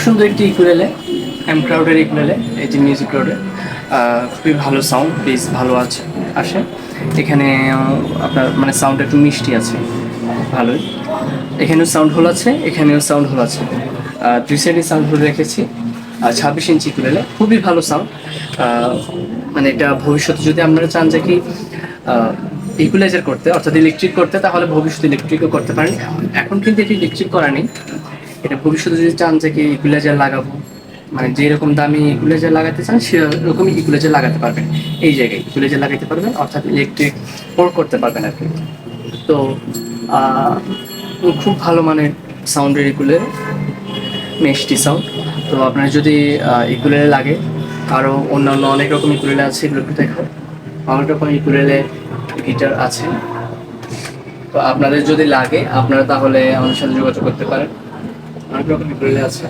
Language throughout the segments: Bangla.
সুন্দর একটি ইকুলেলে, এম ক্রাউডের ইকুলেলে, এই যে মিউজিক ক্রাউডের খুবই ভালো সাউন্ড, বেস ভালো আসে এখানে। আপনার মানে সাউন্ড একটু মিষ্টি আছে, ভালোই। এখানেও সাউন্ড হোল আছে, এখানেও সাউন্ড হোল আছে, দুই সাইডে সাউন্ড হোল রেখেছি। 26 ইঞ্চি ইকুলেলে, খুবই ভালো সাউন্ড। মানে এটা ভবিষ্যতে যদি আপনারা চান যে কি ইকুলাইজার করতে, অর্থাৎ ইলেকট্রিক করতে, তাহলে ভবিষ্যতে ইলেকট্রিকও করতে পারেন। এখন কিন্তু এটি ইলেকট্রিক করা নেই, এটা ভবিষ্যতে যদি চান যে কি ইকুলাইজার লাগাবো, মানে যেরকম দামি ইকুলাইজার লাগাতে চান সেরকমই ইকুলাইজার লাগাতে পারবেন। এই জায়গায় ইকুলাইজার লাগাতে পারবেন, অর্থাৎ ইলেকট্রিক পোর্ট করতে পারবেন আর কি। তো খুব ভালো মানের সাউন্ডের ইকুলেলে, মিষ্টি সাউন্ড। তো আপনার যদি ইকুলেলে লাগে, আরও অন্যান্য অনেক রকম ইকুলেলে আছে, এগুলো একটু দেখো। অনেক রকম ইকুলেলে গিটার আছে। তো আপনাদের যদি লাগে আপনারা তাহলে আমাদের সাথে যোগাযোগ করতে পারেন। অনেক রকম ইকুলেলে আছে,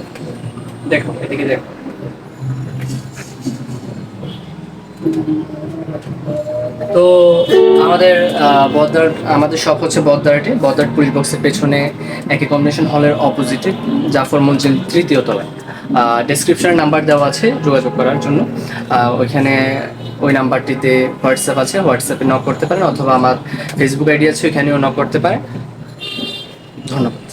দেখো এদিকে দেখো। তো আমাদের আমাদের শপ হচ্ছে বদ্দার পুলিশ বক্সের পেছনে, একই কম্বিনেশন হলের অপোজিটে, জাফর মঞ্জিল 3য় তলায়। ডেসক্রিপশনে নাম্বার দেওয়া আছে যোগাযোগ করার জন্য। ওইখানে ওই নাম্বারটিতে হোয়াটসঅ্যাপ আছে, হোয়াটসঅ্যাপে নক করতে পারেন, অথবা আমার ফেসবুক আইডি আছে, ওইখানেও নক করতে পারেন। ধন্যবাদ।